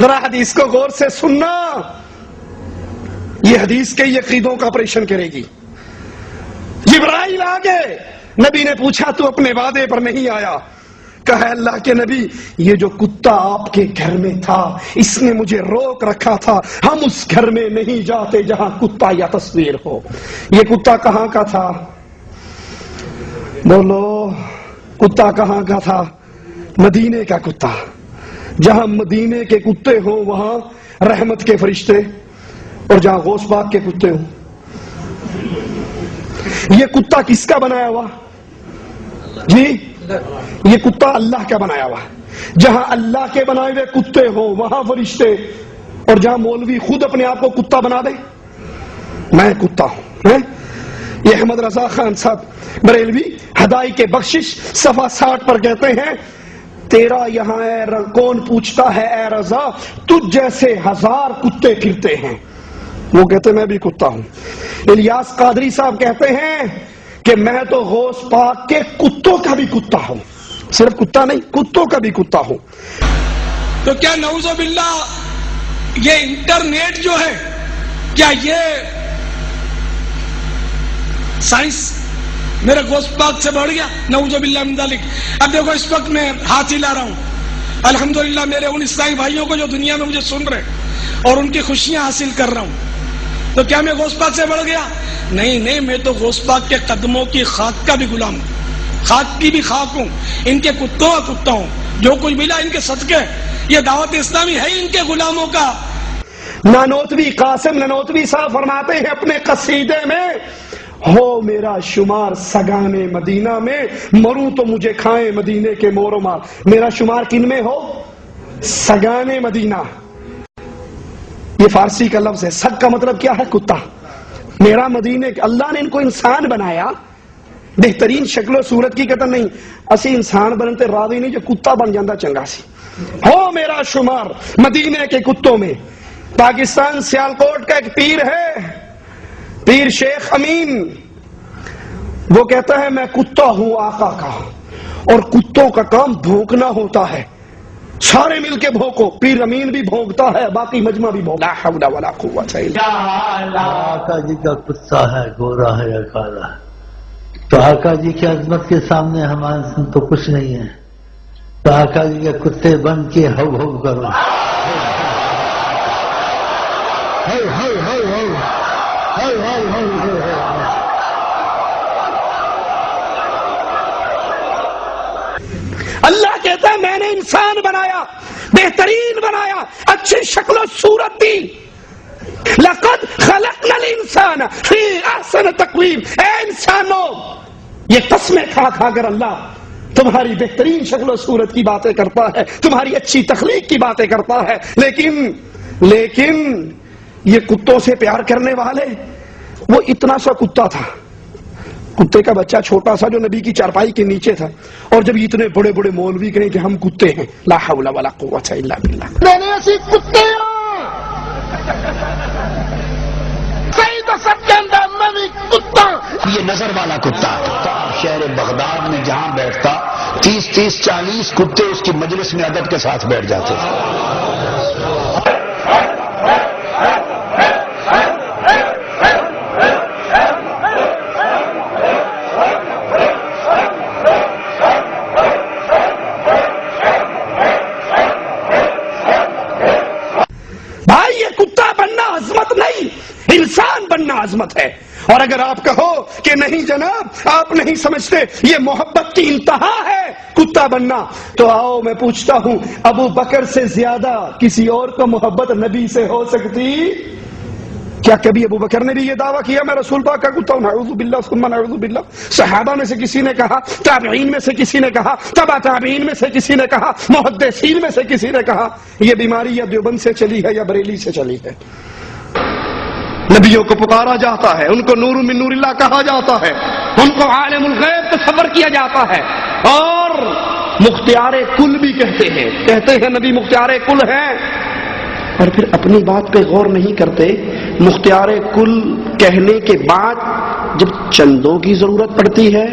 ذرا حدیث کو غور سے سننا، یہ حدیث کے عقیدوں کا آپریشن کرے گی۔ جبرائیل آگے، نبی نے پوچھا تو اپنے وعدے پر نہیں آیا؟ کہا اللہ کے نبی یہ جو کتا آپ کے گھر میں تھا اس نے مجھے روک رکھا تھا، ہم اس گھر میں نہیں جاتے جہاں کتا یا تصویر ہو۔ یہ کتا کہاں کا تھا؟ بولو، کتا کہاں کا تھا؟ مدینے کا کتا۔ جہاں مدینے کے کتے ہوں وہاں رحمت کے فرشتے، اور جہاں غوث پاک کے کتے ہوں۔ یہ کتا کس کا بنایا ہوا؟ جی یہ کتا اللہ کا بنایا ہوا۔ جہاں اللہ کے بنائے ہوئے کتے ہوں وہاں فرشتے، اور جہاں مولوی خود اپنے آپ کو کتا بنا دے، میں کتا ہوں۔ یہ احمد رضا خان صاحب بریلوی ہدایت کے بخشش صفحہ 60 پر کہتے ہیں تیرا یہاں کون پوچھتا ہے اے رضا، تجھ جیسے ہزار کتے پھرتے ہیں۔ وہ کہتے میں بھی کتا ہوں۔ الیاس قادری صاحب کہتے ہیں کہ میں تو غوث پاک کے کتوں کا بھی کتا ہوں، صرف کتا نہیں کتوں کا بھی کتا ہوں۔ تو کیا نعوذ باللہ یہ انٹرنیٹ جو ہے کیا یہ سائنس میرے غوث پاک سے بڑھ گیا؟ نعوذ باللہ من ذالک۔ اب دیکھو اس وقت میں ہاتھ ہلا رہا ہوں، الحمدللہ میرے ان اسلامی بھائیوں کو جو دنیا میں مجھے سن رہے اور ان کی خوشیاں حاصل کر رہا ہوں، تو کیا میں غوث پاک سے بڑھ گیا؟ نہیں، میں تو غوث پاک کے قدموں کی خاک کا بھی غلام ہوں، خاک کی بھی خاک ہوں، ان کے کتوں کا کتا ہوں، جو کچھ ملا ان کے صدقے۔ یہ دعوت اسلامی ہے ان کے غلاموں کا۔ نانوتوی قاسم نانوتوی صاحب فرماتے ہیں اپنے قصیدے میں، ہو میرا شمار سگانے مدینہ میں، مروں تو مجھے کھائیں مدینے کے مور و مار۔ میرا شمار کن میں ہو؟ سگانے مدینہ۔ یہ فارسی کا لفظ ہے۔ سگ کا مطلب کیا ہے؟ کتا۔ میرا مدینے، اللہ نے ان کو انسان بنایا بہترین شکل و صورت کی قدر نہیں، اسی انسان بنتے راضی نہیں جو کتا بن جاندہ چنگا سی۔ ہو میرا شمار مدینے کے کتوں میں۔ پاکستان سیالکوٹ کا ایک پیر ہے، پیر شیخ امین، وہ کہتا ہے میں کتا ہوں آقا کا، اور کتوں کا کام بھونکنا ہوتا ہے، سارے مل کے بھونکو۔ پیر امین بھی بھونکتا ہے، باقی مجمع بھی بھونکتا ہے۔ لا حول ولا قوت الا باللہ۔ آقا جی کا کتا ہے، گورا ہے یا کالا، تو آقا جی کی عظمت کے سامنے ہمارے تو کچھ نہیں ہے، تو آقا جی کے کتے بن کے ہو ہو کرو۔ اللہ کہتا ہے میں نے انسان بنایا، بہترین بنایا، اچھی شکل و صورت دی۔ لقد خلقنا الانسان فی احسن تقویم۔ اے انسانوں، یہ قسمیں کھا کھا کر اللہ تمہاری بہترین شکل و صورت کی باتیں کرتا ہے، تمہاری اچھی تخلیق کی باتیں کرتا ہے، لیکن یہ کتوں سے پیار کرنے والے، وہ اتنا سا کتا تھا، کتے کا بچہ چھوٹا سا جو نبی کی چارپائی کے نیچے تھا، اور جب اتنے بڑے بڑے مولوی کہیں کہ ہم کتے ہیں، لا حول ولا قوت الا باللہ۔ میں نے ایسی کتے ہوں، سعید سب کے اندر میں بھی کتا۔ یہ نظر والا کتا شہر بغداد میں جہاں بیٹھتا 30 40 کتے اس کی مجلس میں ادب کے ساتھ بیٹھ جاتے تھے۔ بھائی یہ کتا بننا عظمت نہیں، انسان بننا عظمت ہے۔ اور اگر آپ کہو کہ نہیں جناب آپ نہیں سمجھتے یہ محبت کی انتہا ہے کتا بننا، تو آؤ میں پوچھتا ہوں ابو بکر سے زیادہ کسی اور کو محبت نبی سے ہو سکتی؟ کیا کبھی ابو بکر نے بھی یہ دعویٰ کیا میں رسول پاک کا کتا ہوں؟ نعوذ باللہ ثم نعوذ باللہ۔ صحابہ میں سے کسی نے کہا، تابعین میں سے کسی نے کہا، تبع تابعین میں سے کسی نے کہا، محدثین میں سے کسی نے کہا؟ یہ بیماری یا دیوبند سے چلی ہے یا بریلی سے چلی ہے۔ نبیوں کو پکارا جاتا ہے، ان کو نور من نور اللہ کہا جاتا ہے، ان کو عالم الغیب تصور کیا جاتا ہے، اور مختار کل بھی کہتے ہیں نبی مختار کل ہیں، اور پھر اپنی بات پہ غور نہیں کرتے۔ مختار کل کہنے کے بعد جب چندوں کی ضرورت پڑتی ہے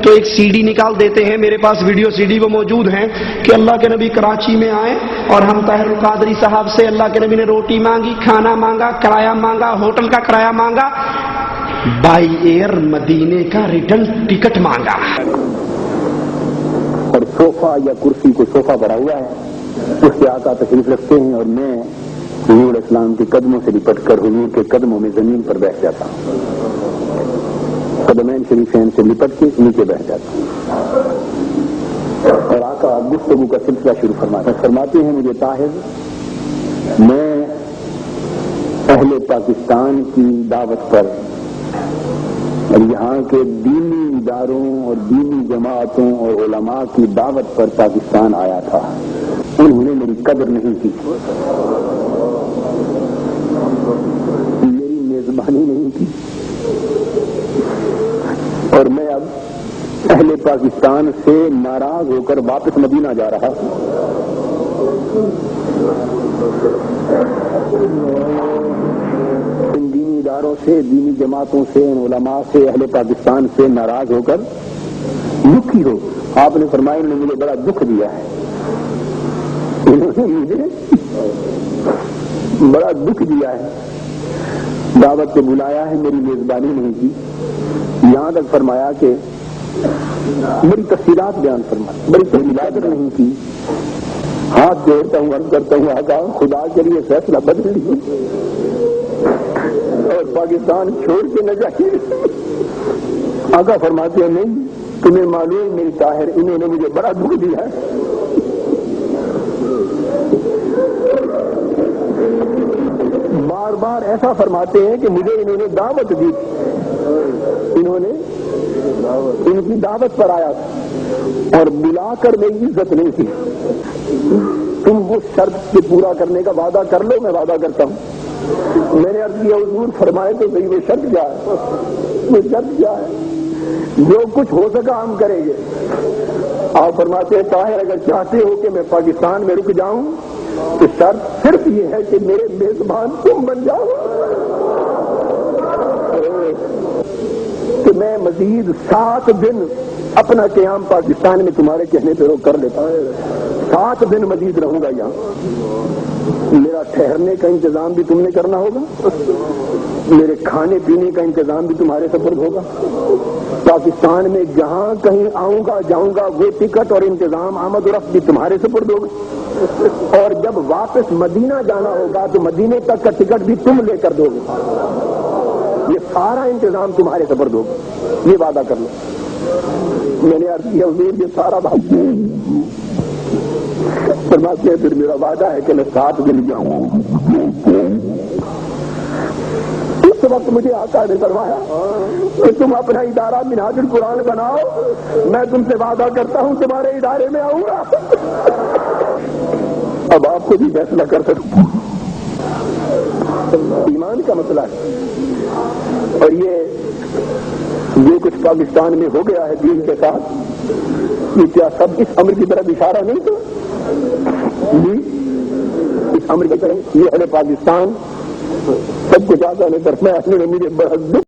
تو ایک سی ڈی نکال دیتے ہیں، میرے پاس ویڈیو سی ڈی وہ موجود ہیں کہ اللہ کے نبی کراچی میں آئے اور ہم طاہر القادری صاحب سے اللہ کے نبی نے روٹی مانگی، کھانا مانگا، کرایہ مانگا، ہوٹل کا کرایہ مانگا، بائی ایئر مدینے کا ریٹرن ٹکٹ مانگا. اور صوفہ یا کرسی کو صوفہ بنا ہوا ہے، اس سے آقا تشریف رکھتے ہیں اور میں حضور اسلام کے قدموں سے لپٹ کر حضور کے قدموں میں زمین پر بیٹھ جاتا ہوں، قدمین شریفین سے لپٹ کے نیچے بیٹھ جاتا ہوں اور آقا گفتگو کا سلسلہ شروع فرماتے ہیں مجھے طاہر، میں اہل پاکستان کی دعوت پر اور یہاں کے دینی اداروں اور دینی جماعتوں اور علماء کی دعوت پر پاکستان آیا تھا. انہوں نے میری قدر نہیں کی، میری میزبانی نہیں کی، اور میں اب اہل پاکستان سے ناراض ہو کر واپس مدینہ جا رہا ہوں. ان دینی اداروں سے، دینی جماعتوں سے، ان علماء سے، اہل پاکستان سے ناراض ہو کر دکھی ہو. آپ نے فرمایا انہوں نے مجھے بڑا دکھ دیا ہے، انہوں نے مجھے بڑا دکھ دیا ہے، دعوت سے بلایا ہے، میری میزبانی نہیں کی. یہاں تک فرمایا کہ میری تفصیلات بیان فرمائی، میری تفصیلات نہیں کی. ہاتھ جوڑتا ہوں، عرض کرتا ہوں آقا خدا کے لیے فیصلہ بدل لیجیے اور پاکستان چھوڑ کے نہ جائیے. آقا فرماتے ہیں نہیں، تمہیں معلوم میری طاہر انہوں نے مجھے بڑا دکھ دیا ہے. بار بار ایسا فرماتے ہیں کہ مجھے انہوں نے دعوت دی، انہوں نے ان کی دعوت پر آیا تھا اور بلا کر میری عزت نہیں کی. تم وہ شرط کے پورا کرنے کا وعدہ کر لو، میں وعدہ کرتا ہوں. میں نے عرض کیا حضور فرمائے تو صحیح وہ شرط کیا ہے؟ وہ شرط کیا ہے؟ جو کچھ ہو سکا ہم کریں گے. آپ فرماتے ہیں طاہر اگر چاہتے ہو کہ میں پاکستان میں رک جاؤں تو شرط صرف یہ ہے کہ میرے میزبان تم بن جاؤ، کہ میں مزید 7 دن اپنا قیام پاکستان میں تمہارے کہنے پہ روک کر لیتا ہوں. 7 دن مزید رہوں گا یہاں. میرا ٹھہرنے کا انتظام بھی تم نے کرنا ہوگا، میرے کھانے پینے کا انتظام بھی تمہارے سپرد ہوگا. پاکستان میں جہاں کہیں آؤں گا جاؤں گا وہ ٹکٹ اور انتظام آمد و رفت بھی تمہارے سپرد ہوگا. اور جب واپس مدینہ جانا ہوگا تو مدینے تک کا ٹکٹ بھی تم لے کر دو گے. یہ سارا انتظام تمہارے سپرد ہوگا، یہ وعدہ کر لو. میں نے عرض کیا حضور یہ سارا بات فرماتے ہیں پھر میرا وعدہ ہے کہ میں 7 دن جاؤں. اس وقت مجھے آقا نے فرمایا کہ تم اپنا ادارہ منہاج القرآن بناؤ، میں تم سے وعدہ کرتا ہوں تمہارے ادارے میں آؤں گا. اب آپ کو بھی فیصلہ کر سکتا ہوں. ایمان کا مسئلہ ہے، اور یہ کچھ پاکستان میں ہو گیا ہے دین کے ساتھ، یہ کیا سب اس امر کی طرف اشارہ نہیں تھا؟ جی اس امر کی طرف یہ اہل پاکستان سب کچھ آتا نہیں کرنا ہے. مجھے بڑا